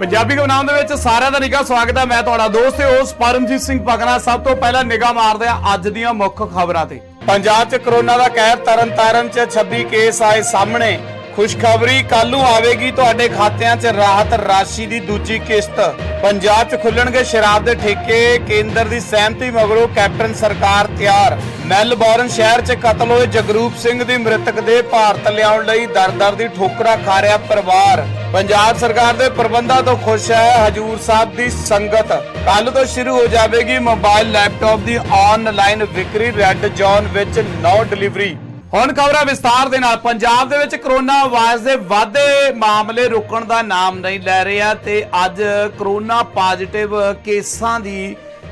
पंजाबी के नाम दे सारिਆਂ ਦਾ ਨਿੱਘਾ ਸਵਾਗਤ है। मैं ਤੁਹਾਡਾ ਦੋਸਤ ਤੇ ਹੋਸਟ परमजीत सिंह पगना। सब तो पहला निगाह मारदे आ ਅੱਜ ਦੀਆਂ ਮੁੱਖ ਖਬਰਾਂ ਤੇ। पंजाब च कोरोना का कहर, तरनतारन च 26 केस आए सामने। खुशखबरी कल नूं आवेगी तुहाडे खातिਆਂ च राहत राशि की दूजी किस्त। पंजाब च खुलणगे शराब के ठेके, केंद्र की सहमति मगरों कैप्टन सरकार तैयार। मैलबौਰਨ शहर च कतल होए जगरूप सिंह की मृतक देह भारत लियाउण लई दर-दर दी ठोकरां खा रहा परिवार। पंजाब सरकार के प्रबंधों तो खुश है हजूर साहब की संगत। कल तो शुरू हो जाएगी मोबाइल लैपटॉप की ऑनलाइन विक्री। रैड जोन विच नो डिलीवरी। हुण खबरां विस्तार दे नाल। पंजाब दे विच कोरोना वायरस दे वाधे मामले रुकण दा नाम नहीं लै रहे ते अज कोरोना पॉजिटिव केसां दी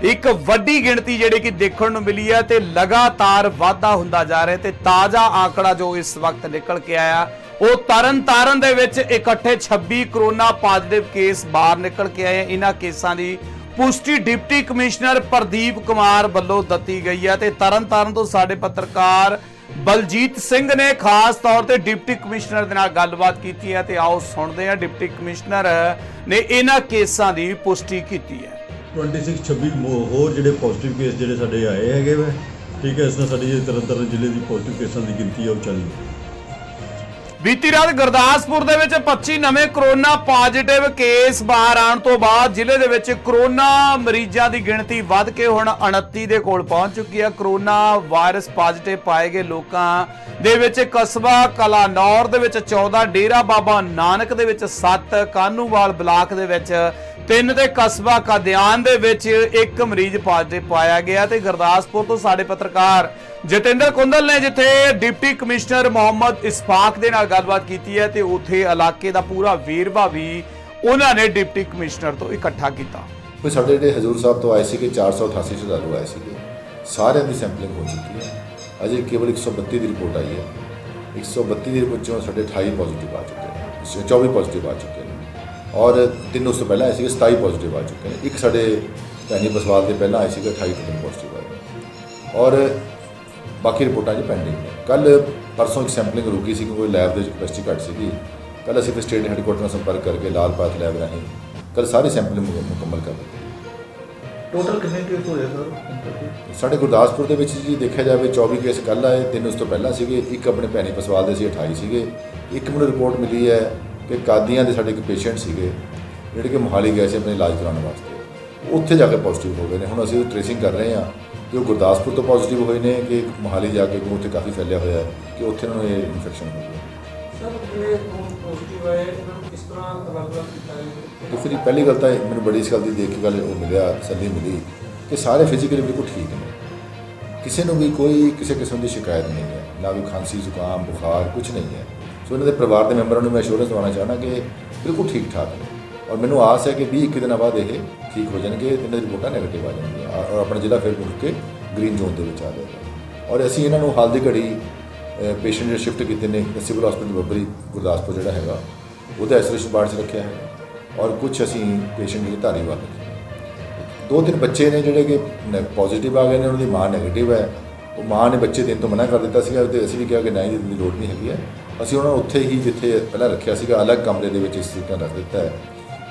एक वड्डी गिणती जिहड़ी कि देखण नूं मिली है ते लगातार वाधा हुंदा जा रहा है। ते ताज़ा आंकड़ा जो इस वक्त निकल के आया वो तरनतारन दे विच इकट्ठे 26 कोरोना पॉजिटिव केस बाहर निकल के आए। इन्हां केसां दी पुष्टि डिप्टी कमिश्नर प्रदीप कुमार वल्लों दत्ती गई है। ते तरनतारन तो साडे पत्रकार बलजीत सिंह ने खास तौर पर डिप्टी कमिश्नर दे नाल गलबात कीती है। ते आओ सुणदे हां डिप्टी कमिश्नर ने इन्हां केसां दी पुष्टि कीती है। 26 होर जिहड़े पॉजिटिव केस जिहड़े साडे आए हैगे वे, ठीक है। इस नाल साडी तरनतारन जिले की पॉजिटिव केसां की गिनती है 40। बीती रात गुरदासपुर दे विच 25 नवे कोरोना पॉजिटिव केस बाहर आने तो बाद जिले दे विच कोरोना मरीजों की गिणती वध के हुण 29 दे कोल पहुंच चुकी है। कोरोना वायरस पॉजिटिव पाए गए लोकां दे विच कस्बा कलानौर दे विच 14, डेरा बाबा नानक दे विच 7, कानूवाल ब्लाक दे विच 3 ते कस्बा कादियान दे विच 1 मरीज पॉजिटिव पाया गया। ते गुरदासपुर तो साडे पत्रकार जतेंद्र कुंदल ने जिथे डिप्टी कमिश्नर मोहम्मद इस्फाक दे नाल गलबात कीती है ते उत्थे इलाके दा पूरा वेरवा भी उन्होंने डिप्टी कमिश्नर तो इकट्ठा किया। कोई साडे जिहड़े हजूर साहब तो आए थे 488 श्रद्धालु आए थे, सारिਆਂ ਦੀ सैंपलिंग हो चुकी है। अजे केवल 132 की रिपोर्ट आई है। 132 की रिपोर्ट चों साडे 28 पॉजिटिव आ चुके हैं, 24 पॉजिटिव आ चुके हैं और 3 उस तो पहले आए थे 27 पॉजिटिव आ चुके हैं। एक साडे भैनी बसवाल के पहला आए थे 28 पॉजिटिव आए और बाकी रिपोर्टां जी पेंडिंग ने। कल परसों एक सैंपलिंग रुकी सी क्योंकि लैब की कैपेसिटी घट सी। कल असीं फिर स्टेट हैडकुआटर नाल संपर्क करके लाल पाथ लैब राਹੀਂ कल सारी सैंपलिंग मुकम्मल कर दी। टोटल कितने केस होए सर? साढ़े गुरदासपुर के जी देखा जाए 24 केस कल आए, 3 उस तो पहला सीगे। एक अपने भैनी बसवाल के 28 सीगे। एक मैंने रिपोर्ट मिली है कि कादियां के साडे एक पेशेंट सीगे जिहड़े कि मोहाली गए थे अपने इलाज कराने वास्ते, उत्थे जाके पॉजिटिव हो गए हैं। हुण असीं ट्रेसिंग कर रहे हैं कि वो गुरदासपुर तो पॉजिटिव हुए हैं कि मोहाली जाके उत्थे काफ़ी फैलिया होया है कि उत्थे उन्होंने ये इन्फेक्शन हो गया। तो फिर पहली गल तो मैंने बड़ी इस गल की देख के गल वो मिलिया, तसल्ली मिली कि सारे फिजिकली बिल्कुल ठीक हैं। किसी को भी कोई किसी किस्म की शिकायत नहीं है, ना कोई खांसी जुकाम बुखार कुछ नहीं है। सो इन्होंने परिवार के मैंबरों को मैं एश्योरेंस दिवाना चाहना कि बिल्कुल ठीक ठाक है और मैंने आस है कि 20-21 दिन बाद ये ठीक हो जाएंगे, इन्होंने रिपोर्टां नैगेटिव आ जाएंगी और अपना जिला फिर मुड़ के ग्रीन जोन के आ जाएगा। और असीं इन्होंने हाल की घड़ी पेशेंट जो शिफ्ट किए हैं सिविल हॉस्पिटल बबरी गुरदासपुर जोड़ा है वो आइसोलेशन वार्ड से रखा है और कुछ असीं पेशेंट जो धारीवाल रखे। 2-3 बच्चे ने जोड़े कि पॉजिटिव आ गए हैं, उन्होंने माँ नैगेटिव है। वो माँ ने बच्चे देने तो मना कर दिता सीगा ते असीं भी कहा कि नहीं देने की लोड़ नहीं हैगी है। असीं उन्होंने उत्थे ही जिथे पहला रखा सीगा अलग कमरे के इस तरीके रख दिता है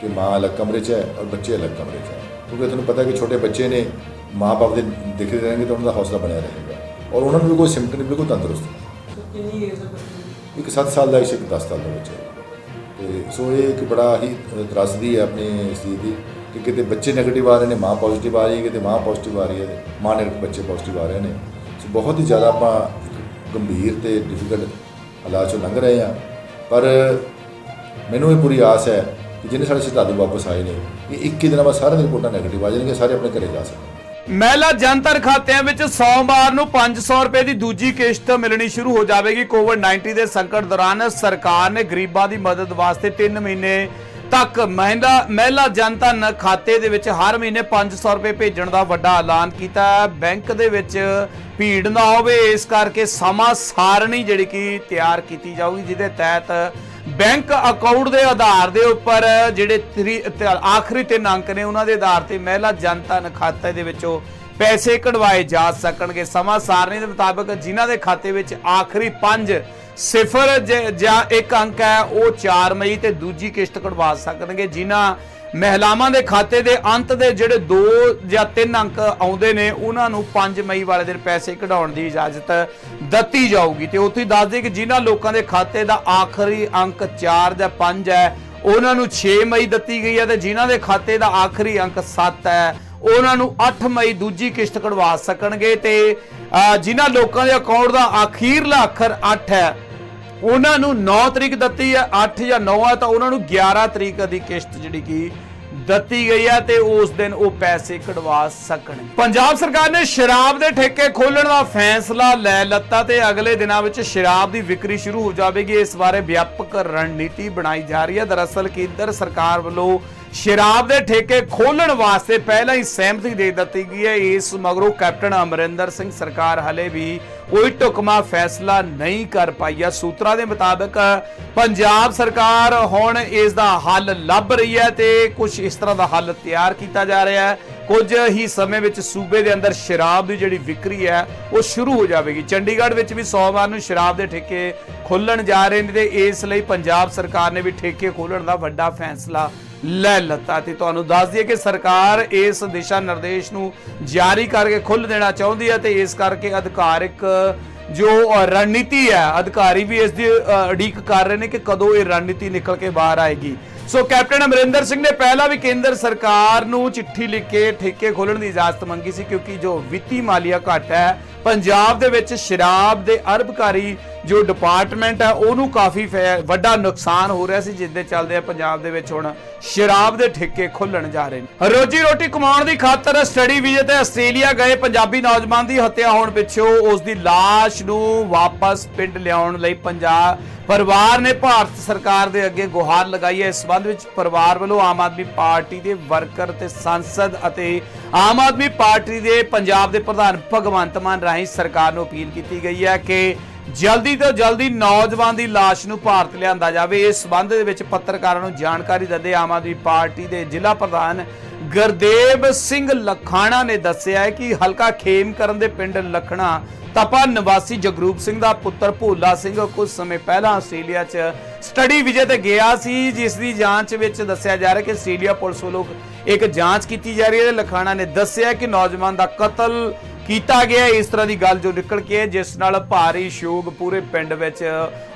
कि माँ अलग कमरे है और बच्चे अलग कमरे है, क्योंकि तुहानूं पता है कि छोटे बच्चे ने माँ बाप के दिखते रहेंगे तो उनका हौसला बनया रहेगा और उन्होंने भी कोई सिम्पटम बिल्कुल तंदुरुस्त है। एक 7 साल का एक 10 साल का बच्चा है। तो सो ये एक बड़ा ही त्रासदी है अपनी इस चीज़ की कि कितने बच्चे नैगेटिव आ रहे हैं, माँ पॉजिटिव आ रही है, कितने माँ पॉजिटिव आ रही है, माँ नैगेटिव बच्चे पॉजिटिव आ रहे हैं। सो बहुत ही ज़्यादा आप गंभीर तो डिफिकल्ट हालात चो लंघ रहे हैं। पर मैनू ये पूरी आस है कि जिन्हें साढ़े श्रद्धालु वापस आए हैं ये 21 दिन बाद सारे रिपोर्टां नैगेटिव आ जाएंगे, सारे अपने घरे जा सकते। महिला ਜਨਤਰ ਖਾਤਿਆਂ ਵਿੱਚ ਸੋਮਵਾਰ ਨੂੰ 500 ਰੁਪਏ ਦੀ ਦੂਜੀ ਕਿਸ਼ਤ ਮਿਲਣੀ ਸ਼ੁਰੂ ਹੋ ਜਾਵੇਗੀ। ਕੋਵਿਡ-19 ਦੇ ਸੰਕਟ ਦੌਰਾਨ ਸਰਕਾਰ ਨੇ ਗਰੀਬਾਂ ਦੀ ਮਦਦ ਵਾਸਤੇ 3 ਮਹੀਨੇ ਤੱਕ ਮਹਿਲਾ ਜਨਤਨ ਖਾਤੇ ਦੇ ਵਿੱਚ ਹਰ ਮਹੀਨੇ 500 ਰੁਪਏ ਭੇਜਣ ਦਾ ਵੱਡਾ ਐਲਾਨ ਕੀਤਾ ਹੈ। ਬੈਂਕ ਦੇ ਵਿੱਚ ਭੀੜ ਨਾ ਹੋਵੇ ਇਸ ਕਰਕੇ ਸਮਾਂ ਸਾਰਣੀ ਜਿਹੜੀ ਕਿ ਤਿਆਰ ਕੀਤੀ ਜਾਊਗੀ, ਜਿਹਦੇ ਤਹਿਤ बैंक अकाउंट के आधार के उपर जिहड़े आखिरी 3 अंक ने उन्होंने आधार पर महिला जनधन खाते दे विचों पैसे कढवाए जा सकणगे। समा सारणी के मुताबिक जिन्हां दे खाते विच आखिरी 5 ਸਿਫਰ ਜਾਂ 1 ਅੰਕ ਹੈ ਉਹ 4 ਮਈ ਤੇ ਦੂਜੀ ਕਿਸ਼ਤ ਕਢਵਾ ਸਕਣਗੇ। ਜਿਨ੍ਹਾਂ ਮਹਿਲਾਵਾਂ ਦੇ ਖਾਤੇ ਦੇ ਅੰਤ ਦੇ ਜਿਹੜੇ 2 ਜਾਂ 3 ਅੰਕ ਆਉਂਦੇ ਨੇ ਉਹਨਾਂ ਨੂੰ 5 ਮਈ ਵਾਲੇ ਦਿਨ ਪੈਸੇ ਕਢਾਉਣ ਦੀ ਇਜਾਜ਼ਤ ਦਿੱਤੀ ਜਾਊਗੀ। ਤੇ ਉੱਥੇ ਦੱਸ ਦੇ ਕਿ ਜਿਨ੍ਹਾਂ ਲੋਕਾਂ ਦੇ ਖਾਤੇ ਦਾ ਆਖਰੀ ਅੰਕ 4 ਜਾਂ 5 ਹੈ ਉਹਨਾਂ ਨੂੰ 6 ਮਈ ਦਿੱਤੀ ਗਈ ਹੈ ਤੇ ਜਿਨ੍ਹਾਂ ਦੇ ਖਾਤੇ ਦਾ ਆਖਰੀ ਅੰਕ 7 ਹੈ ਉਹਨਾਂ ਨੂੰ 8 ਮਈ ਦੂਜੀ ਕਿਸ਼ਤ ਕਢਵਾ ਸਕਣਗੇ। ਤੇ ਜਿਨ੍ਹਾਂ ਲੋਕਾਂ ਦੇ ਅਕਾਊਂਟ ਦਾ ਅਖੀਰਲਾ ਅੱਖਰ 8 ਹੈ ਉਹਨਾਂ ਨੂੰ 9 ਤਰੀਕ ਦਿੱਤੀ ਹੈ, 8 ਜਾਂ 9 ਹੈ ਤਾਂ ਉਹਨਾਂ ਨੂੰ 11 ਤਰੀਕ ਦੀ ਕਿਸ਼ਤ ਜਿਹੜੀ ਕਿ ਦਿੱਤੀ ਗਈ ਹੈ ਤੇ ਉਸ ਦਿਨ ਉਹ ਪੈਸੇ ਕਢਵਾ ਸਕਣਗੇ। ਪੰਜਾਬ ਸਰਕਾਰ ਨੇ ਸ਼ਰਾਬ ਦੇ ਠੇਕੇ ਖੋਲਣ ਦਾ ਫੈਸਲਾ ਲੈ ਲਿੱਤਾ ਤੇ ਅਗਲੇ ਦਿਨਾਂ ਵਿੱਚ ਸ਼ਰਾਬ ਦੀ ਵਿਕਰੀ ਸ਼ੁਰੂ ਹੋ ਜਾਵੇਗੀ। ਇਸ ਬਾਰੇ ਵਿਆਪਕ ਰਣਨੀਤੀ ਬਣਾਈ ਜਾ ਰਹੀ ਹੈ। ਦਰਅਸਲ ਕੇਂਦਰ ਸਰਕਾਰ ਵੱਲੋਂ ਸ਼ਰਾਬ ਦੇ ਠੇਕੇ ਖੋਲਣ ਵਾਸਤੇ ਪਹਿਲਾਂ ਹੀ ਸਹਿਮਤੀ ਦੇ ਦਿੱਤੀ ਗਈ ਹੈ। ਇਸ ਮਗਰੋਂ ਕੈਪਟਨ ਅਮਰਿੰਦਰ ਸਿੰਘ ਸਰਕਾਰ ਹਲੇ ਵੀ ਕੋਈ ਢੁਕਵਾਂ ਫੈਸਲਾ ਨਹੀਂ ਕਰ ਪਾਈ ਹੈ। ਸੂਤਰਾਂ ਦੇ ਮੁਤਾਬਕ ਪੰਜਾਬ ਸਰਕਾਰ ਹੁਣ ਇਸ ਦਾ ਹੱਲ ਲੱਭ ਰਹੀ ਹੈ ਤੇ ਕੁਝ ਇਸ ਤਰ੍ਹਾਂ ਦਾ ਹੱਲ ਤਿਆਰ ਕੀਤਾ ਜਾ ਰਿਹਾ ਹੈ। ਕੁਝ ਹੀ ਸਮੇਂ ਵਿੱਚ ਸੂਬੇ ਦੇ ਅੰਦਰ ਸ਼ਰਾਬ ਦੀ ਜਿਹੜੀ ਵਿਕਰੀ ਹੈ ਉਹ ਸ਼ੁਰੂ ਹੋ ਜਾਵੇਗੀ। ਚੰਡੀਗੜ੍ਹ ਵਿੱਚ ਵੀ ਸੋਮਵਾਰ ਨੂੰ ਸ਼ਰਾਬ ਦੇ ਠੇਕੇ ਖੋਲਣ ਜਾ ਰਹੇ ਨੇ ਤੇ ਇਸ ਲਈ ਪੰਜਾਬ ਸਰਕਾਰ ਨੇ ਵੀ ਠੇਕੇ ਖੋਲਣ ਦਾ ਵੱਡਾ ਫੈਸਲਾ ਲੈ ਲਿੱਤਾ। ਤੇ ਤੁਹਾਨੂੰ ਦੱਸ ਦਈਏ ਕਿ ਸਰਕਾਰ ਇਸ ਦਿਸ਼ਾ ਨਿਰਦੇਸ਼ ਨੂੰ ਜਾਰੀ ਕਰਕੇ ਖੁੱਲ੍ਹ ਦੇਣਾ ਚਾਹੁੰਦੀ ਹੈ ਤੇ ਇਸ ਕਰਕੇ ਅਧਿਕਾਰਿਕ ਜੋ ਰਣਨੀਤੀ ਹੈ ਅਧਿਕਾਰੀ ਵੀ ਇਸ ਦੀ ਉਡੀਕ ਕਰ ਰਹੇ ਨੇ ਕਿ ਕਦੋਂ ਇਹ ਰਣਨੀਤੀ ਨਿਕਲ ਕੇ ਬਾਹਰ ਆਏਗੀ। ਸੋ ਕੈਪਟਨ ਅਮਰਿੰਦਰ ਸਿੰਘ ਨੇ ਪਹਿਲਾਂ ਵੀ ਕੇਂਦਰ ਸਰਕਾਰ ਨੂੰ ਚਿੱਠੀ ਲਿਖ ਕੇ ਠੇਕੇ ਖੋਲਣ ਦੀ ਇਜਾਜ਼ਤ ਮੰਗੀ ਸੀ ਕਿਉਂਕਿ ਜੋ ਵਿੱਤੀ ਮਾਲੀਆ ਘਾਟਾ ਹੈ ਪੰਜਾਬ ਦੇ ਵਿੱਚ ਸ਼ਰਾਬ ਦੇ ਅਰਬਕਾਰੀ ਜੋ ਡਿਪਾਰਟਮੈਂਟ ਹੈ ਉਹਨੂੰ ਕਾਫੀ ਵੱਡਾ ਨੁਕਸਾਨ ਹੋ ਰਿਹਾ ਸੀ, ਜਿਸ ਦੇ ਚੱਲਦੇ ਪੰਜਾਬ ਦੇ ਵਿੱਚ ਹੁਣ ਸ਼ਰਾਬ ਦੇ ਠੇਕੇ ਖੁੱਲਣ ਜਾ ਰਹੇ ਨੇ। ਰੋਜੀ ਰੋਟੀ ਕਮਾਉਣ ਦੀ ਖਾਤਰ ਸਟੱਡੀ ਵੀਜ਼ੇ ਤੇ ਆਸਟ੍ਰੇਲੀਆ ਗਏ ਪੰਜਾਬੀ ਨੌਜਵਾਨ ਦੀ ਹੱਤਿਆ ਹੋਣ ਪਿੱਛੋਂ ਉਸ ਦੀ ਲਾਸ਼ ਨੂੰ ਵਾਪਸ ਪਿੰਡ ਲਿਆਉਣ ਲਈ ਪੰਜਾਬ ਪਰਿਵਾਰ ਨੇ ਭਾਰਤ ਸਰਕਾਰ ਦੇ ਅੱਗੇ ਗੁਹਾਰ ਲਗਾਈ ਹੈ। ਇਸ ਸੰਬੰਧ ਵਿੱਚ ਪਰਿਵਾਰ ਵੱਲੋਂ ਆਮ ਆਦਮੀ ਪਾਰਟੀ ਦੇ ਵਰਕਰ ਤੇ ਸੰਸਦ ਅਤੇ ਆਮ ਆਦਮੀ ਪਾਰਟੀ ਦੇ ਪੰਜਾਬ ਦੇ ਪ੍ਰਧਾਨ ਭਗਵੰਤ ਮਾਨ ਰਾਹੀਂ ਸਰਕਾਰ ਨੂੰ ਅਪੀਲ ਕੀਤੀ ਗਈ ਹੈ ਕਿ ਜਲਦੀ ਤੋਂ ਜਲਦੀ ਨੌਜਵਾਨ ਦੀ ਲਾਸ਼ ਨੂੰ ਭਾਰਤ ਲਿਆਂਦਾ ਜਾਵੇ। ਇਸ ਸੰਬੰਧ ਦੇ ਵਿੱਚ ਪੱਤਰਕਾਰਾਂ ਨੂੰ ਜਾਣਕਾਰੀ ਦਿੰਦੇ ਆਮ ਆਦਮੀ ਪਾਰਟੀ ਦੇ ਜ਼ਿਲ੍ਹਾ ਪ੍ਰਧਾਨ ਗੁਰਦੇਵ ਸਿੰਘ ਲਖਾਣਾ ਨੇ ਦੱਸਿਆ ਹੈ ਕਿ ਹਲਕਾ ਖੇਮਕਰਨ ਦੇ ਪਿੰਡ ਲਖਣਾ ਤਪਾ ਨਿਵਾਸੀ ਜਗਰੂਪ ਸਿੰਘ ਦਾ ਪੁੱਤਰ ਭੋਲਾ ਸਿੰਘ ਕੁਝ ਸਮੇਂ ਪਹਿਲਾਂ ਆਸਟ੍ਰੇਲੀਆ 'ਚ ਸਟੱਡੀ ਵੀਜ਼ੇ ਤੇ ਗਿਆ ਸੀ, ਜਿਸ ਦੀ ਜਾਂਚ ਵਿੱਚ ਦੱਸਿਆ ਜਾ ਰਿਹਾ ਕਿ ਆਸਟ੍ਰੇਲੀਆ ਪੁਲਿਸ ਵੱਲੋਂ ਇੱਕ ਜਾਂਚ ਕੀਤੀ ਜਾ ਰਹੀ ਹੈ। ਲਖਾਣਾ ਨੇ ਦੱਸਿਆ ਕਿ ਨੌਜਵਾਨ ਦਾ ਕਤਲ ਕੀਤਾ ਗਿਆ। ਇਸ ਤਰ੍ਹਾਂ ਦੀ ਗੱਲ ਜੋ ਨਿਕਲ ਕੇ ਜਿਸ ਨਾਲ ਭਾਰੀ ਸ਼ੋਕ ਪੂਰੇ ਪਿੰਡ ਵਿੱਚ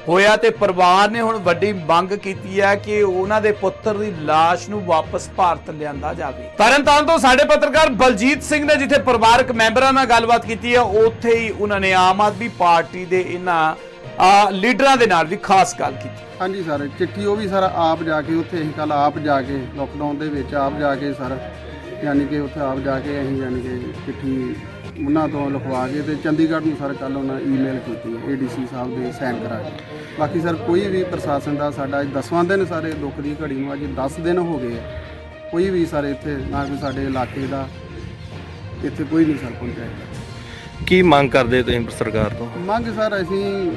ਹੋਇਆ ਤੇ ਪਰਿਵਾਰ ਨੇ ਹੁਣ ਵੱਡੀ ਮੰਗ ਕੀਤੀ ਹੈ ਕਿ ਉਹਨਾਂ ਦੇ ਪੁੱਤਰ ਦੀ ਲਾਸ਼ ਨੂੰ ਵਾਪਸ ਭਾਰਤ ਲਿਆਂਦਾ ਜਾਵੇ। ਤਰਨਤਾਰਨ ਤੋਂ ਸਾਡੇ ਪੱਤਰਕਾਰ ਬਲਜੀਤ ਸਿੰਘ ਨੇ ਜਿੱਥੇ ਪਰਿਵਾਰਕ ਮੈਂਬਰਾਂ ਨਾਲ ਗੱਲਬਾਤ ਕੀਤੀ ਹੈ ਉੱਥੇ ਹੀ ਉਹਨਾਂ ਨੇ ਆਮ ਆਦਮੀ ਪਾਰਟੀ ਦੇ ਇਹਨਾਂ ਲੀਡਰਾਂ ਦੇ ਨਾਲ ਵੀ ਖਾਸ ਗੱਲ ਕੀਤੀ। ਹਾਂਜੀ ਸਰ, ਚਿੱਠੀ ਉਹ ਵੀ ਸਰ ਆਪ ਜਾ ਕੇ ਉੱਥੇ ਅਸੀਂ ਕੱਲ ਆਪ ਜਾ ਕੇ ਲੋਕਡਾਊਨ ਦੇ ਵਿੱਚ ਆਪ ਜਾ ਕੇ ਸਰ ਯਾਨੀ ਕਿ ਉੱਥੇ ਆਪ ਜਾ ਕੇ ਅਸੀਂ ਯਾਨੀ ਕਿ ਚਿੱਠੀ ਉਹਨਾਂ ਤੋਂ ਲਿਖਵਾ ਕੇ ਤੇ ਚੰਡੀਗੜ੍ਹ ਨੂੰ ਸਰ ਕੱਲ ਉਹਨਾਂ ਈਮੇਲ ਕੀਤੀ ADC ਸਾਹਿਬ ਦੇ ਸਾਈਨ ਕਰਾ ਕੇ। ਬਾਕੀ ਸਰ ਕੋਈ ਵੀ ਪ੍ਰਸ਼ਾਸਨ ਦਾ ਸਾਡਾ 10ਵਾਂ ਦਿਨ ਸਾਰੇ ਦੁੱਖ ਦੀ ਘੜੀ ਨੂੰ ਅੱਜ 10 ਦਿਨ ਹੋ ਗਏ ਕੋਈ ਵੀ ਸਰ ਇੱਥੇ ਨਾ ਕੋਈ ਸਾਡੇ ਇਲਾਕੇ ਦਾ ਇੱਥੇ ਕੋਈ ਨਹੀਂ ਸਰ ਪਹੁੰਚਿਆ। ਕੀ ਮੰਗ ਕਰਦੇ ਤੁਸੀਂ ਸਰਕਾਰ ਤੋਂ? ਮੰਗ ਸਰ ਅਸੀਂ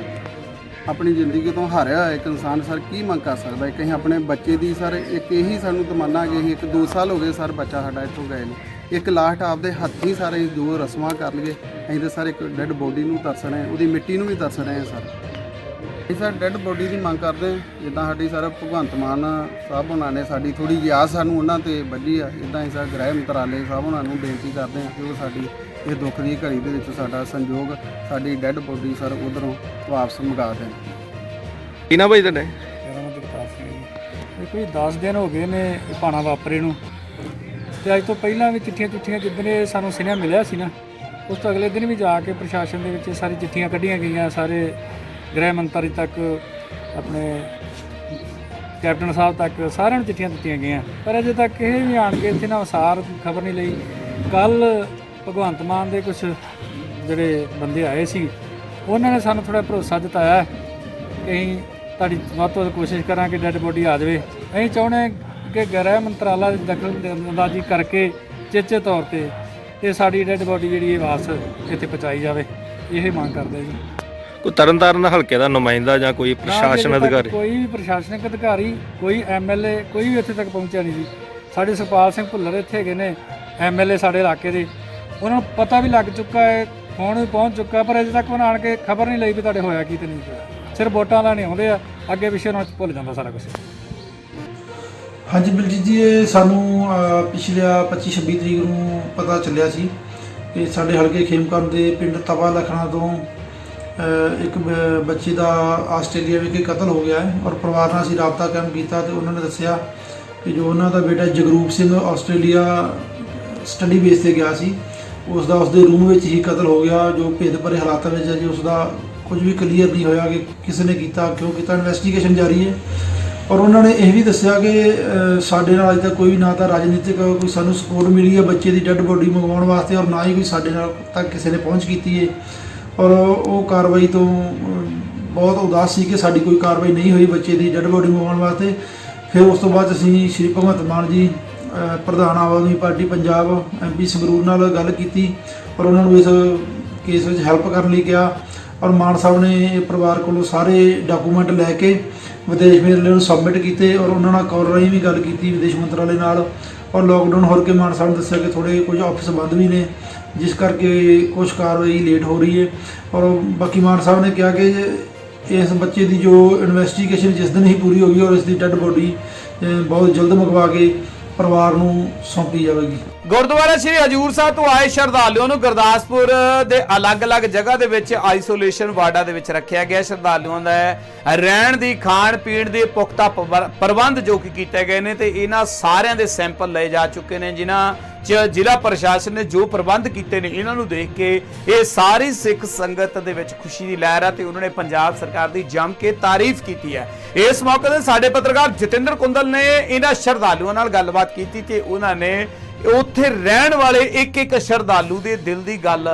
ਆਪਣੀ ਜ਼ਿੰਦਗੀ ਤੋਂ ਹਾਰਿਆ ਹੋਇਆ ਇੱਕ ਇਨਸਾਨ ਸਰ ਕੀ ਮੰਗ ਕਰ ਸਕਦਾ। ਇੱਕ ਅਸੀਂ ਆਪਣੇ ਬੱਚੇ ਦੀ ਸਰ ਇੱਕ ਇਹੀ ਸਾਨੂੰ ਤਮੰਨਾ ਕਿ ਅਸੀਂ 1-2 ਸਾਲ ਹੋ ਗਏ ਸਰ ਬੱਚਾ ਸਾਡਾ ਇੱਥੋਂ ਗਏ ਨੇ, ਇੱਕ ਲਾਸਟ ਆਪਦੇ ਹੱਥੀਂ ਸਾਰੇ ਜੋ ਰਸਮਾਂ ਕਰ ਲਈਏ। ਅਸੀਂ ਤਾਂ ਸਰ ਇੱਕ ਡੈੱਡ ਬੋਡੀ ਨੂੰ ਤਰਸ ਰਹੇ ਹਾਂ, ਉਹਦੀ ਮਿੱਟੀ ਨੂੰ ਵੀ ਤਰਸ ਰਹੇ ਹਾਂ ਸਰ। ਅਸੀਂ ਸਰ ਡੈੱਡ ਬੋਡੀ ਦੀ ਮੰਗ ਕਰਦੇ ਹਾਂ ਜਿੱਦਾਂ ਸਾਡੀ ਸਰ ਭਗਵੰਤ ਮਾਨ ਸਾਹਿਬ ਉਹਨਾਂ ਨੇ ਸਾਡੀ ਥੋੜ੍ਹੀ ਜਿਹੀ ਆਸ ਸਾਨੂੰ ਉਹਨਾਂ 'ਤੇ ਵੱਜੀ ਆ, ਇੱਦਾਂ ਹੀ ਸਰ ਗ੍ਰਹਿ ਮੰਤਰਾਲੇ ਸਾਹਿਬ ਉਹਨਾਂ ਨੂੰ ਬੇਨਤੀ ਕਰਦੇ ਹਾਂ ਕਿ ਉਹ ਸਾਡੀ ਇਹ ਦੁੱਖ ਦੀ ਘੜੀ ਦੇ ਵਿੱਚ ਸਾਡਾ ਸੰਯੋਗ ਸਾਡੀ ਡੈੱਡ ਬੋਡੀ ਸਰ ਉੱਧਰੋਂ ਵਾਪਸ ਮੰਗਾ ਦੇਣ। ਕੀ ਨਾ ਭਾਈ ਤੁਹਾਡੇ? ਕੋਈ 10 ਦਿਨ ਹੋ ਗਏ ਨੇ ਇਹ ਭਾਣਾ ਵਾਪਰੇ ਨੂੰ ਤੇ ਅੱਜ ਤੋਂ ਪਹਿਲਾਂ ਵੀ ਚਿੱਠੀਆਂ ਜਿੱਦਣ ਸਾਨੂੰ ਸੁਨੇਹਾ ਮਿਲਿਆ ਸੀ ਨਾ ਉਸ ਤੋਂ ਅਗਲੇ ਦਿਨ ਵੀ ਜਾ ਕੇ ਪ੍ਰਸ਼ਾਸਨ ਦੇ ਵਿੱਚ ਸਾਰੀ ਚਿੱਠੀਆਂ ਕੱਢੀਆਂ ਗਈਆਂ, ਸਾਰੇ ਗ੍ਰਹਿ ਮੰਤਰੀ ਤੱਕ ਆਪਣੇ ਕੈਪਟਨ ਸਾਹਿਬ ਤੱਕ ਸਾਰਿਆਂ ਨੂੰ ਚਿੱਠੀਆਂ ਦਿੱਤੀਆਂ ਗਈਆਂ ਪਰ ਅਜੇ ਤੱਕ ਇਹ ਵੀ ਆਣ ਕੇ ਇੱਥੇ ਨਾ ਅਨੁਸਾਰ ਖਬਰ ਨਹੀਂ ਲਈ। ਕੱਲ ਭਗਵੰਤ ਮਾਨ ਦੇ ਕੁਝ ਜਿਹੜੇ ਬੰਦੇ ਆਏ ਸੀ ਉਹਨਾਂ ਨੇ ਸਾਨੂੰ ਥੋੜ੍ਹਾ ਭਰੋਸਾ ਜਤਾਇਆ ਕਿ ਅਸੀਂ ਤੁਹਾਡੀ ਵੱਧ ਤੋਂ ਵੱਧ ਕੋਸ਼ਿਸ਼ ਕਰਾਂਗੇ ਡੈੱਡ ਬੋਡੀ ਆ ਜਾਵੇ। ਅਸੀਂ ਚਾਹੁੰਦੇ ਕਿ ਗ੍ਰਹਿ ਮੰਤਰਾਲਾ ਦੀ ਦਖਲ ਅੰਦਾਜ਼ੀ ਕਰਕੇ ਚੇਚੇ ਤੌਰ 'ਤੇ ਇਹ ਸਾਡੀ ਡੈੱਡ ਬੋਡੀ ਜਿਹੜੀ ਇਹ ਵਾਪਸ ਇੱਥੇ ਪਹੁੰਚਾਈ ਜਾਵੇ, ਇਹ ਮੰਗ ਕਰਦੇ ਜੀ। ਕੋਈ ਤਰਨਤਾਰਨ ਹਲਕੇ ਦਾ ਨੁਮਾਇੰਦਾ ਜਾਂ ਕੋਈ ਪ੍ਰਸ਼ਾਸਨ ਅਧਿਕਾਰੀ? ਕੋਈ ਵੀ ਪ੍ਰਸ਼ਾਸਨਿਕ ਅਧਿਕਾਰੀ, ਕੋਈ MLA ਕੋਈ ਵੀ ਇੱਥੇ ਤੱਕ ਪਹੁੰਚਿਆ ਨਹੀਂ ਜੀ। ਸਾਡੇ ਸੁਖਪਾਲ ਸਿੰਘ ਭੁੱਲਰ ਇੱਥੇ ਹੈਗੇ ਨੇ MLA ਸਾਡੇ ਇਲਾਕੇ ਦੇ, ਉਹਨਾਂ ਨੂੰ ਪਤਾ ਵੀ ਲੱਗ ਚੁੱਕਾ ਹੈ, ਫੋਨ ਵੀ ਪਹੁੰਚ ਚੁੱਕਾ ਪਰ ਅਜੇ ਤੱਕ ਉਹਨਾਂ ਆਣ ਕੇ ਖਬਰ ਨਹੀਂ ਲਈ ਵੀ ਤੁਹਾਡੇ ਹੋਇਆ ਕੀ ਤੇ ਨਹੀਂ ਹੋਇਆ। ਸਿਰਫ ਵੋਟਾਂ ਲੈਣੇ ਆਉਂਦੇ ਆ, ਅੱਗੇ ਪਿੱਛੇ ਨਾਲ ਭੁੱਲ ਜਾਂਦਾ ਸਾਰਾ ਕੁਝ। ਹਾਂਜੀ ਬਲਜੀਤ ਜੀ, ਇਹ ਸਾਨੂੰ ਪਿਛਲੇ 25-26 ਤਰੀਕ ਨੂੰ ਪਤਾ ਚੱਲਿਆ ਸੀ ਕਿ ਸਾਡੇ ਹਲਕੇ ਖੇਮਕਰਨ ਦੇ ਪਿੰਡ ਤਵਾ ਲਖਣਾ ਤੋਂ ਇੱਕ ਬੱਚੇ ਦਾ ਆਸਟ੍ਰੇਲੀਆ ਵਿਖੇ ਕਤਲ ਹੋ ਗਿਆ ਹੈ ਔਰ ਪਰਿਵਾਰ ਨਾਲ ਅਸੀਂ ਰਾਬਤਾ ਕਾਇਮ ਕੀਤਾ ਤੇ ਉਹਨਾਂ ਨੇ ਦੱਸਿਆ ਕਿ ਜੋ ਉਹਨਾਂ ਦਾ ਬੇਟਾ Jagroop Singh Australia study base ਤੇ ਗਿਆ ਸੀ, ਉਸਦੇ ਰੂਮ ਵਿੱਚ ਹੀ ਕਤਲ ਹੋ ਗਿਆ, ਜੋ ਭੇਦ ਭਰੇ ਹਾਲਾਤਾਂ ਵਿੱਚ ਹੈ ਜੀ। ਉਸਦਾ ਕੁਝ ਵੀ ਕਲੀਅਰ ਨਹੀਂ ਹੋਇਆ ਕਿ ਕਿਸ ਨੇ ਕੀਤਾ, ਕਿਉਂ ਕੀਤਾ, ਇਨਵੈਸਟੀਗੇਸ਼ਨ ਜਾਰੀ ਹੈ। ਔਰ ਉਹਨਾਂ ਨੇ ਇਹ ਵੀ ਦੱਸਿਆ ਕਿ ਸਾਡੇ ਨਾਲ ਅਜੇ ਤੱਕ ਕੋਈ ਵੀ ਨਾ ਤਾਂ ਰਾਜਨੀਤਿਕ ਕੋਈ ਸਾਨੂੰ ਸਪੋਰਟ ਮਿਲੀ ਹੈ ਬੱਚੇ ਦੀ ਡੈੱਡ ਬੋਡੀ ਮੰਗਵਾਉਣ ਵਾਸਤੇ, ਔਰ ਨਾ ਹੀ ਕੋਈ ਸਾਡੇ ਨਾਲ ਤੱਕ ਕਿਸੇ ਨੇ ਪਹੁੰਚ ਕੀਤੀ ਹੈ। ਔਰ ਉਹ ਕਾਰਵਾਈ ਤੋਂ ਬਹੁਤ ਉਦਾਸ ਸੀ ਕਿ ਸਾਡੀ ਕੋਈ ਕਾਰਵਾਈ ਨਹੀਂ ਹੋਈ ਬੱਚੇ ਦੀ ਡੈੱਡ ਬੋਡੀ ਮੰਗਵਾਉਣ ਵਾਸਤੇ। ਫਿਰ ਉਸ ਤੋਂ ਬਾਅਦ ਅਸੀਂ ਸ਼੍ਰੀ ਭਗਵੰਤ ਮਾਨ ਜੀ ਪ੍ਰਧਾਨ ਆਮ ਆਦਮੀ ਪਾਰਟੀ ਪੰਜਾਬ MP ਸੰਗਰੂਰ ਨਾਲ ਗੱਲ ਕੀਤੀ ਔਰ ਉਹਨਾਂ ਨੂੰ ਇਸ ਕੇਸ ਵਿੱਚ ਹੈਲਪ ਕਰਨ ਲਈ ਕਿਹਾ। ਔਰ ਮਾਨ ਸਾਹਿਬ ਨੇ ਇਹ ਪਰਿਵਾਰ ਕੋਲੋਂ ਸਾਰੇ ਡਾਕੂਮੈਂਟ ਲੈ ਕੇ ਵਿਦੇਸ਼ ਮੰਤਰਾਲੇ ਨੂੰ ਸਬਮਿਟ ਕੀਤੇ ਔਰ ਉਹਨਾਂ ਨਾਲ ਕਾਲ ਰਾਹੀਂ ਵੀ ਗੱਲ ਕੀਤੀ ਵਿਦੇਸ਼ ਮੰਤਰਾਲੇ ਨਾਲ। ਔਰ ਲੋਕਡਾਊਨ ਹੋ ਕੇ ਮਾਨ ਸਾਹਿਬ ਨੇ ਦੱਸਿਆ ਕਿ ਥੋੜ੍ਹੇ ਕੁਝ ਆਫਿਸ ਬੰਦ ਵੀ ਨੇ, ਜਿਸ ਕਰਕੇ ਕੁਝ ਕਾਰਵਾਈ ਲੇਟ ਹੋ ਰਹੀ ਹੈ। ਔਰ ਬਾਕੀ ਮਾਨ ਸਾਹਿਬ ਨੇ ਕਿਹਾ ਕਿ ਇਸ ਬੱਚੇ ਦੀ ਜੋ ਇਨਵੈਸਟੀਗੇਸ਼ਨ ਜਿਸ ਦਿਨ ਹੀ ਪੂਰੀ ਹੋ ਗਈ ਔਰ ਇਸ ਦੀ ਡੈੱਡ ਬੋਡੀ ਬਹੁਤ ਜਲਦ ਮੰਗਵਾ ਕੇ ਪਰਿਵਾਰ ਨੂੰ ਸੌਂਪੀ ਜਾਵੇਗੀ। ਗੁਰਦੁਆਰਾ ਸ਼੍ਰੀ ਹਜੂਰ ਸਾਹਿਬ ਤੋਂ ਆਏ ਸ਼ਰਧਾਲੂਆਂ ਨੂੰ ਗੁਰਦਾਸਪੁਰ ਦੇ ਅਲੱਗ-ਅਲੱਗ ਜਗ੍ਹਾ ਦੇ ਵਿੱਚ ਆਈਸੋਲੇਸ਼ਨ ਵਾਰਡਾਂ ਦੇ ਵਿੱਚ ਰੱਖਿਆ ਗਿਆ। ਸ਼ਰਧਾਲੂਆਂ ਦਾ ਰਹਿਣ ਦੀ, ਖਾਣ ਪੀਣ ਦੇ ਪੁਖਤਾ ਪ੍ਰਬੰਧ ਜੋ ਕਿ ਕੀਤੇ ਗਏ ਨੇ ਤੇ ਇਹਨਾਂ ਸਾਰਿਆਂ ਦੇ ਸੈਂਪਲ ਲਏ ਜਾ ਚੁੱਕੇ ਨੇ, ਜਿਨ੍ਹਾਂ 'ਚ ਜ਼ਿਲ੍ਹਾ ਪ੍ਰਸ਼ਾਸਨ ਨੇ ਜੋ ਪ੍ਰਬੰਧ ਕੀਤੇ ਨੇ ਇਹਨਾਂ ਨੂੰ ਦੇਖ ਕੇ ਇਹ ਸਾਰੀ ਸਿੱਖ ਸੰਗਤ ਦੇ ਵਿੱਚ ਖੁਸ਼ੀ ਦੀ ਲਹਿਰ ਹੈ ਤੇ ਉਹਨਾਂ ਨੇ ਪੰਜਾਬ ਸਰਕਾਰ ਦੀ ਜੰਮ ਕੇ ਤਾਰੀਫ ਕੀਤੀ ਹੈ। ਇਸ ਮੌਕੇ ਤੇ ਸਾਡੇ ਪੱਤਰਕਾਰ ਜਤਿੰਦਰ ਕੁੰਦਲ ਨੇ ਇਹਨਾਂ ਸ਼ਰਧਾਲੂਆਂ ਨਾਲ ਗੱਲਬਾਤ ਕੀਤੀ ਤੇ ਉਹਨਾਂ ਨੇ ਉੱਥੇ ਰਹਿਣ ਵਾਲੇ ਇੱਕ ਸ਼ਰਧਾਲੂ ਦੇ ਦਿਲ ਦੀ ਗੱਲ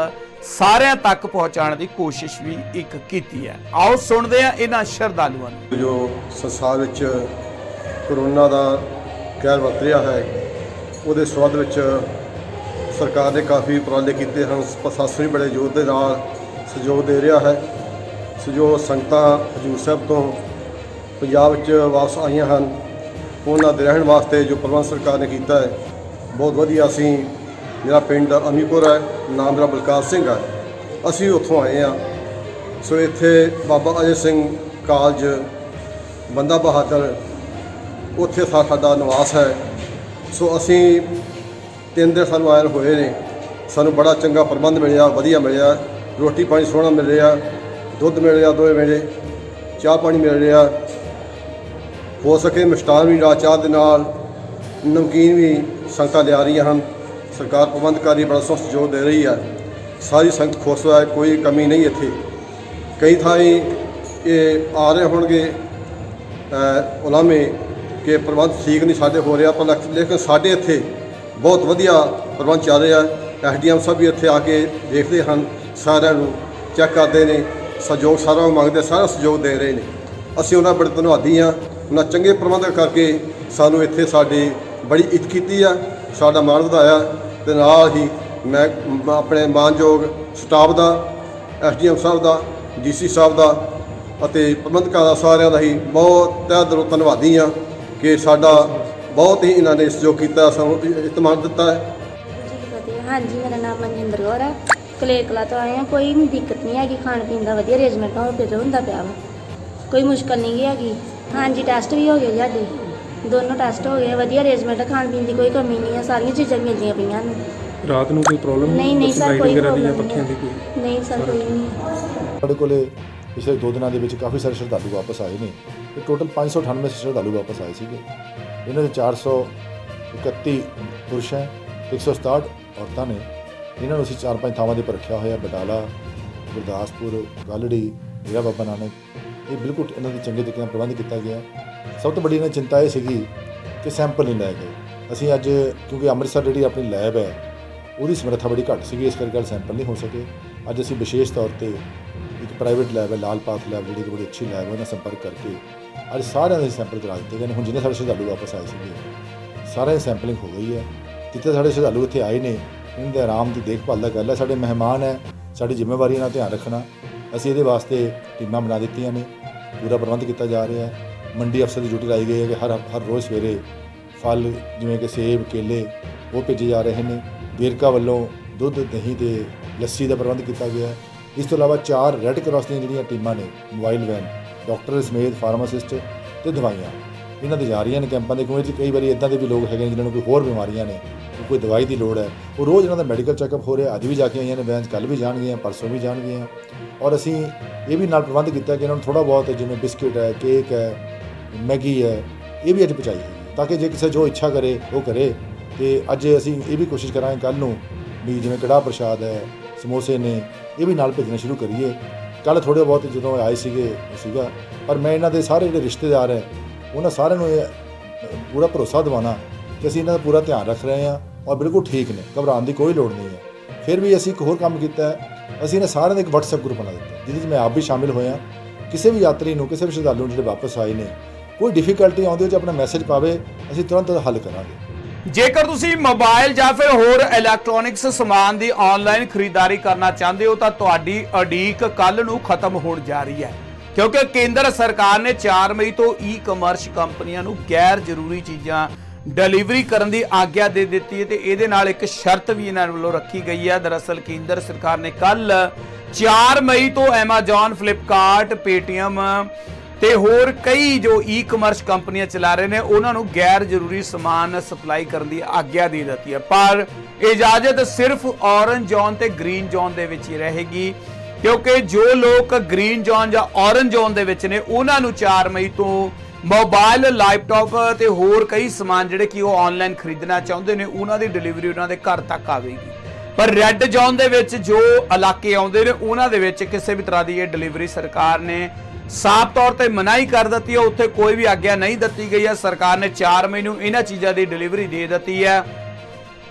ਸਾਰਿਆਂ ਤੱਕ ਪਹੁੰਚਾਉਣ ਦੀ ਕੋਸ਼ਿਸ਼ ਵੀ ਇੱਕ ਕੀਤੀ ਹੈ। ਆਓ ਸੁਣਦੇ ਹਾਂ ਇਹਨਾਂ ਸ਼ਰਧਾਲੂਆਂ ਨੂੰ। ਜੋ ਸੰਸਾਰ ਵਿੱਚ ਕਰੋਨਾ ਦਾ ਕਹਿਰ ਵਰਤ ਰਿਹਾ ਹੈ, ਉਹਦੇ ਸਬੰਧ ਵਿੱਚ ਸਰਕਾਰ ਨੇ ਕਾਫੀ ਉਪਰਾਲੇ ਕੀਤੇ ਹਨ। ਪ੍ਰਸ਼ਾਸਨ ਵੀ ਬੜੇ ਜ਼ੋਰ ਦੇ ਨਾਲ ਸਹਿਯੋਗ ਦੇ ਰਿਹਾ ਹੈ। ਜੋ ਸੰਗਤਾਂ ਹਜ਼ੂਰ ਸਾਹਿਬ ਤੋਂ ਪੰਜਾਬ ਵਿੱਚ ਵਾਪਸ ਆਈਆਂ ਹਨ, ਉਹਨਾਂ ਦੇ ਰਹਿਣ ਵਾਸਤੇ ਜੋ ਪ੍ਰਬੰਧ ਸਰਕਾਰ ਨੇ ਕੀਤਾ ਹੈ ਬਹੁਤ ਵਧੀਆ। ਮੇਰਾ ਪਿੰਡ ਅਮੀਪੁਰ ਹੈ, ਨਾਮ ਮੇਰਾ ਬਲਕਾਰ ਸਿੰਘ ਹੈ, ਅਸੀਂ ਉੱਥੋਂ ਆਏ ਹਾਂ। ਸੋ ਇੱਥੇ ਬਾਬਾ ਅਜੇ ਸਿੰਘ ਕਾਲਜ ਬੰਦਾ ਬਹਾਦਰ, ਉੱਥੇ ਸਾਡਾ ਨਿਵਾਸ ਹੈ। ਸੋ ਅਸੀਂ 3 ਦਿਨ ਸਾਨੂੰ ਆਏ ਹੋਏ ਨੇ, ਸਾਨੂੰ ਬੜਾ ਚੰਗਾ ਪ੍ਰਬੰਧ ਮਿਲਿਆ, ਵਧੀਆ ਮਿਲਿਆ, ਰੋਟੀ ਪਾਣੀ ਸੋਹਣਾ ਮਿਲ ਰਿਹਾ, ਦੁੱਧ ਮਿਲ ਰਿਹਾ 2 ਵੇਲੇ, ਚਾਹ ਪਾਣੀ ਮਿਲ ਰਿਹਾ, ਹੋ ਸਕੇ ਮਿਸ਼ਟਾਨ ਵੀ ਨਾਲ ਚਾਹ ਦੇ ਨਾਲ, ਨਮਕੀਨ ਵੀ ਸੰਗਤਾਂ ਲਿਆ ਰਹੀਆਂ ਹਨ। ਸਰਕਾਰ ਪ੍ਰਬੰਧਕਾਰੀ ਬੜਾ ਸਹਿਯੋਗ ਦੇ ਰਹੀ ਹੈ। ਸਾਰੀ ਸੰਗਤ ਖੁਸ਼ ਹੈ, ਕੋਈ ਕਮੀ ਨਹੀਂ ਇੱਥੇ। ਕਈ ਥਾਈਂ ਇਹ ਆ ਰਹੇ ਹੋਣਗੇ ਉਲਾਮੇ ਕਿ ਪ੍ਰਬੰਧ ਠੀਕ ਨਹੀਂ ਸਾਡੇ ਹੋ ਰਿਹਾ, ਪਰ ਲੇਕਿਨ ਸਾਡੇ ਇੱਥੇ ਬਹੁਤ ਵਧੀਆ ਪ੍ਰਬੰਧ ਚੱਲ ਰਿਹਾ। SDM ਸਾਹਿਬ ਵੀ ਇੱਥੇ ਆ ਕੇ ਦੇਖਦੇ ਹਨ, ਸਾਰਿਆਂ ਨੂੰ ਚੈੱਕ ਕਰਦੇ ਨੇ, ਸਹਿਯੋਗ ਸਾਰਾ ਮੰਗਦੇ, ਸਾਰਾ ਸਹਿਯੋਗ ਦੇ ਰਹੇ ਨੇ। ਅਸੀਂ ਉਹਨਾਂ ਬੜੇ ਧੰਨਵਾਦੀ ਹਾਂ। ਉਹਨਾਂ ਚੰਗੇ ਪ੍ਰਬੰਧ ਕਰਕੇ ਸਾਨੂੰ ਇੱਥੇ ਸਾਡੀ ਬੜੀ ਇੱਜ਼ਤ ਕੀਤੀ ਆ, ਸਾਡਾ ਮਾਣ ਵਧਾਇਆ। ਤੇ ਨਾਲ ਹੀ ਮੈਂ ਆਪਣੇ ਮਾਨਯੋਗ ਸਟਾਫ ਦਾ, SDM ਸਾਹਿਬ ਦਾ, DC ਸਾਹਿਬ ਦਾ ਅਤੇ ਪ੍ਰਬੰਧਕਾਂ ਦਾ, ਸਾਰਿਆਂ ਦਾ ਹੀ ਬਹੁਤ ਤਹਿ ਦਿਲੋਂ ਧੰਨਵਾਦੀ ਹਾਂ ਕਿ ਸਾਡਾ ਬਹੁਤ ਹੀ ਇਹਨਾਂ ਨੇ ਸਹਿਯੋਗ ਕੀਤਾ, ਸਾਨੂੰ ਇਤਮਾਨ ਦਿੱਤਾ ਹੈ। ਹਾਂਜੀ, ਮੇਰਾ ਨਾਮ ਮਨਜਿੰਦਰ ਕੌਰ ਹੈ, ਕਲੇਕਲਾ ਤੋਂ ਆਏ ਹਾਂ। ਕੋਈ ਦਿੱਕਤ ਨਹੀਂ ਹੈਗੀ, ਖਾਣ ਪੀਣ ਦਾ ਵਧੀਆ ਅਰੇਂਜਮੈਂਟ ਹੁੰਦਾ ਪਿਆ ਵਾ, ਕੋਈ ਮੁਸ਼ਕਲ ਨਹੀਂ ਹੈਗੀ। ਹਾਂਜੀ, ਟੈਸਟ ਵੀ ਹੋ ਗਏ ਸਾਡੇ, ਦੋਨੋਂ ਟੈਸਟ ਹੋ ਗਏ, ਵਧੀਆ ਅਰੇਂਜਮੈਂਟ, ਖਾਣ ਪੀਣ ਦੀ ਕੋਈ ਕਮੀ ਨਹੀਂ ਹੈ, ਸਾਰੀਆਂ ਚੀਜ਼ਾਂ ਮਿਲਦੀਆਂ ਪਈਆਂ ਨੇ। ਰਾਤ ਨੂੰ ਕੋਈ ਪ੍ਰੋਬਲਮ ਨਹੀਂ ਸਰ, ਕੋਈ ਪ੍ਰੋਬਲਮ ਪੱਖੀਆਂ ਦੀ ਕੋਈ ਨਹੀਂ ਸਰ, ਕੋਈ ਨਹੀਂ। ਸਾਡੇ ਕੋਲੇ ਪਿਛਲੇ 2 ਦਿਨਾਂ ਦੇ ਵਿੱਚ ਕਾਫੀ ਸਾਰੇ ਸ਼ਰਧਾਲੂ ਵਾਪਸ ਆਏ ਨੇ। ਇਹ ਟੋਟਲ 598 ਸ਼ਰਧਾਲੂ ਵਾਪਸ ਆਏ ਸੀਗੇ। ਇਹਨਾਂ ਦੇ 431 ਪੁਰਸ਼ ਹੈ, 167 ਔਰਤਾਂ ਨੇ। ਇਹਨਾਂ ਨੂੰ ਅਸੀਂ 4-5 ਥਾਵਾਂ ਦੇ ਉੱਪਰ ਰੱਖਿਆ ਹੋਇਆ, ਬਟਾਲਾ, ਗੁਰਦਾਸਪੁਰ, ਗਾਲੜੀ, ਡੇਰਾ ਬਾਬਾ ਨਾਨਕ। ਇਹ ਬਿਲਕੁਲ ਇਹਨਾਂ ਦੀ ਚੰਗੇ ਤਰੀਕੇ ਨਾਲ ਪ੍ਰਬੰਧ ਕੀਤਾ ਗਿਆ। ਸਭ ਤੋਂ ਵੱਡੀ ਇਹਨਾਂ ਚਿੰਤਾ ਇਹ ਸੀਗੀ ਕਿ ਸੈਂਪਲ ਨਹੀਂ ਲਏ ਗਏ। ਅਸੀਂ ਅੱਜ ਕਿਉਂਕਿ ਅੰਮ੍ਰਿਤਸਰ ਜਿਹੜੀ ਆਪਣੀ ਲੈਬ ਹੈ ਉਹਦੀ ਸਮਰੱਥਾ ਬੜੀ ਘੱਟ ਸੀਗੀ, ਇਸ ਕਰਕੇ ਸੈਂਪਲ ਨਹੀਂ ਹੋ ਸਕੇ। ਅੱਜ ਅਸੀਂ ਵਿਸ਼ੇਸ਼ ਤੌਰ ਤੇ ਇੱਕ ਪ੍ਰਾਈਵੇਟ ਲੈਬ ਹੈ, ਲਾਲ ਪਾਥ ਲੈਬ, ਜਿਹੜੀ ਕਿ ਬੜੀ ਅੱਛੀ ਲੈਬ ਹੈ, ਉਹਨਾਂ ਸੰਪਰਕ ਕਰਕੇ ਅੱਜ ਸਾਰਿਆਂ ਦੇ ਸੈਂਪਲ ਕਰਾ ਦਿੱਤੇ ਗਏ ਨੇ। ਹੁਣ ਜਿੰਨੇ ਸਾਡੇ ਸ਼ਰਧਾਲੂ ਵਾਪਸ ਆਏ ਸੀਗੇ ਸਾਰਿਆਂ ਦੀ ਸੈਂਪਲਿੰਗ ਹੋ ਗਈ ਹੈ। ਜਿੱਥੇ ਸਾਡੇ ਸ਼ਰਧਾਲੂ ਇੱਥੇ ਆਏ ਨੇ, ਇਹਨਾਂ ਦੇ ਆਰਾਮ ਦੀ ਦੇਖਭਾਲ ਦਾ ਗੱਲ ਹੈ। ਸਾਡੇ ਮਹਿਮਾਨ ਹੈ, ਸਾਡੀ ਜ਼ਿੰਮੇਵਾਰੀ ਨਾਲ ਧਿਆਨ ਰੱਖਣਾ। ਅਸੀਂ ਇਹਦੇ ਵਾਸਤੇ ਟੀਮਾਂ ਬਣਾ ਦਿੱਤੀਆਂ ਨੇ, ਪੂਰਾ ਪ੍ਰਬੰਧ ਕੀਤਾ ਜਾ ਰਿਹਾ ਹੈ। ਮੰਡੀ ਅਫਸਰ ਦੀ ਡਿਊਟੀ ਲਾਈ ਗਈ ਹੈ ਕਿ ਹਰ ਰੋਜ਼ ਸਵੇਰੇ ਫਲ ਜਿਵੇਂ ਕਿ ਸੇਬ, ਕੇਲੇ ਉਹ ਭੇਜੇ ਜਾ ਰਹੇ ਨੇ। ਵੇਰਕਾ ਵੱਲੋਂ ਦੁੱਧ, ਦਹੀਂ ਤੇ ਲੱਸੀ ਦਾ ਪ੍ਰਬੰਧ ਕੀਤਾ ਗਿਆ ਹੈ। ਇਸ ਤੋਂ ਇਲਾਵਾ 4 ਰੈੱਡ ਕਰਾਸ ਦੀਆਂ ਜਿਹੜੀਆਂ ਟੀਮਾਂ ਨੇ, ਮੋਬਾਈਲ ਵੈਨ, ਡਾਕਟਰ ਸਮੇਤ ਫਾਰਮਾਸਿਸਟ ਤੇ ਦਵਾਈਆਂ ਇਹਨਾਂ ਦੀ ਜਾ ਰਹੀਆਂ ਨੇ ਕੈਂਪਾਂ ਦੇ। ਕਿਉਂਕਿ ਕਈ ਵਾਰੀ ਇੱਦਾਂ ਦੇ ਵੀ ਲੋਕ ਹੈਗੇ ਨੇ ਜਿਨ੍ਹਾਂ ਨੂੰ ਕੋਈ ਹੋਰ ਬਿਮਾਰੀਆਂ ਨੇ, ਕੋਈ ਦਵਾਈ ਦੀ ਲੋੜ ਹੈ, ਉਹ ਰੋਜ਼ ਇਹਨਾਂ ਦਾ ਮੈਡੀਕਲ ਚੈੱਕਅਪ ਹੋ ਰਿਹਾ। ਅੱਜ ਵੀ ਜਾ ਕੇ ਆਈਆਂ ਨੇ ਬੈਂਚ, ਕੱਲ੍ਹ ਵੀ ਜਾਣਗੀਆਂ, ਪਰਸੋਂ ਵੀ ਜਾਣਗੀਆਂ। ਔਰ ਅਸੀਂ ਇਹ ਵੀ ਨਾਲ ਪ੍ਰਬੰਧ ਕੀਤਾ ਕਿ ਇਹਨਾਂ ਨੂੰ ਥੋੜ੍ਹਾ ਬਹੁਤ ਜਿਵੇਂ ਬਿਸਕਿਟ ਹੈ, ਕੇਕ ਹੈ, ਮੈਗੀ ਹੈ, ਇਹ ਵੀ ਅੱਜ ਪਹੁੰਚਾਈ ਹੈ ਤਾਂ ਕਿ ਜੇ ਕਿਸੇ ਜੋ ਇੱਛਾ ਕਰੇ ਉਹ ਕਰੇ। ਤੇ ਅੱਜ ਅਸੀਂ ਇਹ ਵੀ ਕੋਸ਼ਿਸ਼ ਕਰਾਂਗੇ ਕੱਲ੍ਹ ਨੂੰ ਵੀ ਜਿਵੇਂ ਕੜਾਹ ਪ੍ਰਸ਼ਾਦ ਹੈ, ਸਮੋਸੇ ਨੇ, ਇਹ ਵੀ ਨਾਲ ਭੇਜਣਾ ਸ਼ੁਰੂ ਕਰੀਏ। ਕੱਲ੍ਹ ਥੋੜ੍ਹੇ ਬਹੁਤ ਜਦੋਂ ਆਏ ਸੀਗਾ ਪਰ ਮੈਂ ਇਹਨਾਂ ਦੇ ਸਾਰੇ ਜਿਹੜੇ ਰਿਸ਼ਤੇਦਾਰ ਹੈ ਉਹਨਾਂ ਸਾਰਿਆਂ ਨੂੰ ਇਹ ਪੂਰਾ ਭਰੋਸਾ ਦਿਵਾਉਣਾ ਕਿ ਅਸੀਂ ਇਹਨਾਂ ਦਾ ਪੂਰਾ ਧਿਆਨ ਰੱਖ ਰਹੇ ਹਾਂ ਔਰ ਬਿਲਕੁਲ ਠੀਕ ਨੇ, ਘਬਰਾਉਣ ਦੀ ਕੋਈ ਲੋੜ ਨਹੀਂ ਹੈ। ਫਿਰ ਵੀ ਅਸੀਂ ਇੱਕ ਹੋਰ ਕੰਮ ਕੀਤਾ ਹੈ, ਅਸੀਂ ਇਹਨਾਂ ਸਾਰਿਆਂ ਦਾ ਇੱਕ WhatsApp ਗਰੁੱਪ ਬਣਾ ਦਿੱਤਾ ਜਿਹਦੇ 'ਚ ਮੈਂ ਆਪ ਵੀ ਸ਼ਾਮਿਲ ਹੋਇਆ। ਕਿਸੇ ਵੀ ਯਾਤਰੀ ਨੂੰ, ਕਿਸੇ ਵੀ ਸ਼ਰਧਾਲੂ ਨੂੰ ਜਿਹੜੇ ਵਾਪਸ ਆਏ ਨੇ, ਕੋਈ ਡਿਫੀਕਲਟੀ ਆਉਂਦੀ ਉਹ 'ਚ ਆਪਣਾ ਮੈਸੇਜ ਪਾਵੇ, ਅਸੀਂ ਤੁਰੰਤ ਹੱਲ ਕਰਾਂਗੇ। ਜੇਕਰ ਤੁਸੀਂ ਮੋਬਾਈਲ ਜਾਂ ਫਿਰ ਹੋਰ ਇਲੈਕਟ੍ਰੋਨਿਕਸ ਸਮਾਨ ਦੀ ਆਨਲਾਈਨ ਖਰੀਦਦਾਰੀ ਕਰਨਾ ਚਾਹੁੰਦੇ ਹੋ ਤਾਂ ਤੁਹਾਡੀ ਉਡੀਕ ਕੱਲ ਨੂੰ ਖਤਮ ਹੋਣ ਜਾ ਰਹੀ ਹੈ, ਕਿਉਂਕਿ ਕੇਂਦਰ ਸਰਕਾਰ ਨੇ 4 ਮਈ ਤੋਂ ਈ-ਕਮਰਸ ਕੰਪਨੀਆਂ ਨੂੰ ਗੈਰ ਜ਼ਰੂਰੀ ਚੀਜ਼ਾਂ ਡਿਲੀਵਰੀ ਕਰਨ ਦੀ ਆਗਿਆ ਦੇ ਦਿੱਤੀ ਹੈ ਤੇ ਇਹਦੇ ਨਾਲ ਇੱਕ ਸ਼ਰਤ ਵੀ ਇਹਨਾਂ ਵੱਲੋਂ ਰੱਖੀ ਗਈ ਹੈ। ਦਰਅਸਲ ਕੇਂਦਰ ਸਰਕਾਰ ਨੇ ਕੱਲ 4 ਮਈ ਤੋਂ ਐਮਾਜ਼ੋਨ, ਫਲਿੱਪਕਾਰਟ, ਪੇਟੀਐਮ ਤੇ ਹੋਰ ਕਈ ਜੋ ਈ-ਕਮਰਸ ਕੰਪਨੀਆਂ ਚਲਾ ਰਹੇ ਨੇ ਉਹਨਾਂ ਨੂੰ ਗੈਰ ਜ਼ਰੂਰੀ ਸਮਾਨ ਸਪਲਾਈ ਕਰਨ ਦੀ ਆਗਿਆ ਦੇ ਦਿੱਤੀ ਹੈ, ਪਰ ਇਜਾਜ਼ਤ ਸਿਰਫ ਔਰੰਜ ਜ਼ੋਨ ਤੇ ਗ੍ਰੀਨ ਜ਼ੋਨ ਦੇ ਵਿੱਚ ਹੀ ਰਹੇਗੀ, ਕਿਉਂਕਿ ਜੋ ਲੋਕ ਗ੍ਰੀਨ ਜ਼ੋਨ ਜਾਂ ਔਰੰਜ ਜ਼ੋਨ ਦੇ ਵਿੱਚ ਨੇ ਉਹਨਾਂ ਨੂੰ 4 ਮਈ ਤੋਂ ਮੋਬਾਈਲ, ਲੈਪਟਾਪ ਤੇ ਹੋਰ ਕਈ ਸਮਾਨ ਜਿਹੜੇ ਕਿ ਉਹ ਆਨਲਾਈਨ ਖਰੀਦਣਾ ਚਾਹੁੰਦੇ ਨੇ ਉਹਨਾਂ ਦੀ ਡਿਲੀਵਰੀ ਉਹਨਾਂ ਦੇ ਘਰ ਤੱਕ ਆਵੇਗੀ। ਪਰ ਰੈੱਡ ਜ਼ੋਨ ਦੇ ਵਿੱਚ ਜੋ ਇਲਾਕੇ ਆਉਂਦੇ ਨੇ ਉਹਨਾਂ ਦੇ ਵਿੱਚ ਕਿਸੇ ਵੀ ਤਰ੍ਹਾਂ ਦੀ ਇਹ ਡਿਲੀਵਰੀ ਸਰਕਾਰ ਨੇ ਸਾਫ਼ ਤੌਰ ਤੇ ਮਨਾਹੀ ਕਰ ਦਿੱਤੀ ਹੈ। ਉੱਥੇ ਕੋਈ ਵੀ ਆਗਿਆ ਨਹੀਂ ਦਿੱਤੀ ਗਈ ਹੈ। ਸਰਕਾਰ ਨੇ 4 ਮਈ ਨੂੰ ਇਹਨਾਂ ਚੀਜ਼ਾਂ ਦੀ ਡਿਲੀਵਰੀ ਦੇ ਦਿੱਤੀ ਹੈ,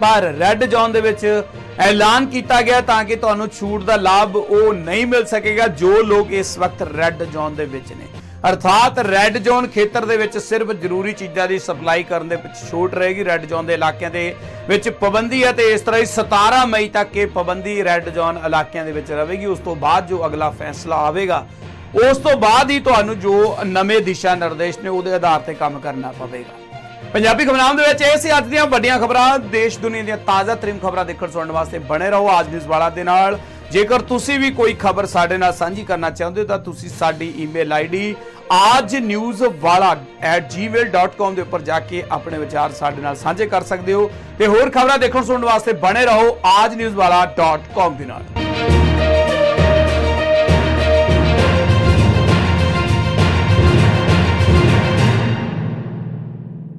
ਪਰ ਰੈੱਡ ਜ਼ੋਨ ਦੇ ਵਿੱਚ ਐਲਾਨ ਕੀਤਾ ਗਿਆ ਤਾਂ ਕਿ ਤੁਹਾਨੂੰ ਛੂਟ ਦਾ ਲਾਭ ਉਹ ਨਹੀਂ ਮਿਲ ਸਕੇਗਾ ਜੋ ਲੋਕ ਇਸ ਵਕਤ ਰੈੱਡ ਜ਼ੋਨ ਦੇ ਵਿੱਚ ਨੇ। ਅਰਥਾਤ ਰੈੱਡ ਜ਼ੋਨ ਖੇਤਰ ਦੇ ਵਿੱਚ ਸਿਰਫ ਜ਼ਰੂਰੀ ਚੀਜ਼ਾਂ ਦੀ ਸਪਲਾਈ ਕਰਨ ਦੇ ਵਿੱਚ ਛੋਟ ਰਹੇਗੀ। ਰੈੱਡ ਜ਼ੋਨ ਦੇ ਇਲਾਕਿਆਂ ਦੇ ਵਿੱਚ ਪਾਬੰਦੀ ਹੈ ਤੇ ਇਸ ਤਰ੍ਹਾਂ ਹੀ 17 ਮਈ ਤੱਕ ਇਹ ਪਾਬੰਦੀ ਰੈੱਡ ਜ਼ੋਨ ਇਲਾਕਿਆਂ ਦੇ ਵਿੱਚ ਰਹੇਗੀ। ਉਸ ਤੋਂ ਬਾਅਦ ਜੋ ਅਗਲਾ ਫੈਸਲਾ ਆਵੇਗਾ ਉਸ ਤੋਂ ਬਾਅਦ ਹੀ ਤੁਹਾਨੂੰ ਜੋ ਨਵੇਂ ਦਿਸ਼ਾ ਨਿਰਦੇਸ਼ ਨੇ ਉਹਦੇ ਆਧਾਰ ਤੇ ਕੰਮ ਕਰਨਾ ਪਵੇਗਾ। ਪੰਜਾਬੀ ਖਬਰਾਂ ਦੇ ਵਿੱਚ ਇਹ ਸੀ ਅੱਜ ਦੀਆਂ ਵੱਡੀਆਂ ਖਬਰਾਂ। ਦੇਸ਼ ਦੁਨੀਆ ਦੀਆਂ ਤਾਜ਼ਾ ਤਰੀਨ ਖਬਰਾਂ ਦੇਖਣ ਸੁਣਨ ਵਾਸਤੇ ਬਣੇ ਰਹੋ ਆਜ ਨਿਊਜ਼ ਵਾਲਾ ਦੇ ਨਾਲ। ਜੇਕਰ ਤੁਸੀਂ ਵੀ ਕੋਈ ਖਬਰ ਸਾਡੇ ਨਾਲ ਸਾਂਝੀ ਕਰਨਾ ਚਾਹੁੰਦੇ ਹੋ ਤਾਂ ਤੁਸੀਂ ਸਾਡੀ ਈਮੇਲ ਆਈਡੀ ajnewswala@gmail.com ਦੇ ਉੱਪਰ ਜਾ ਕੇ ਆਪਣੇ ਵਿਚਾਰ ਸਾਡੇ ਨਾਲ ਸਾਂਝੇ ਕਰ ਸਕਦੇ ਹੋ ਤੇ ਹੋਰ ਖਬਰਾਂ ਦੇਖਣ ਸੁਣਨ ਵਾਸਤੇ ਬਣੇ ਰਹੋ ajnewswala.com ਦੇ ਨਾਲ।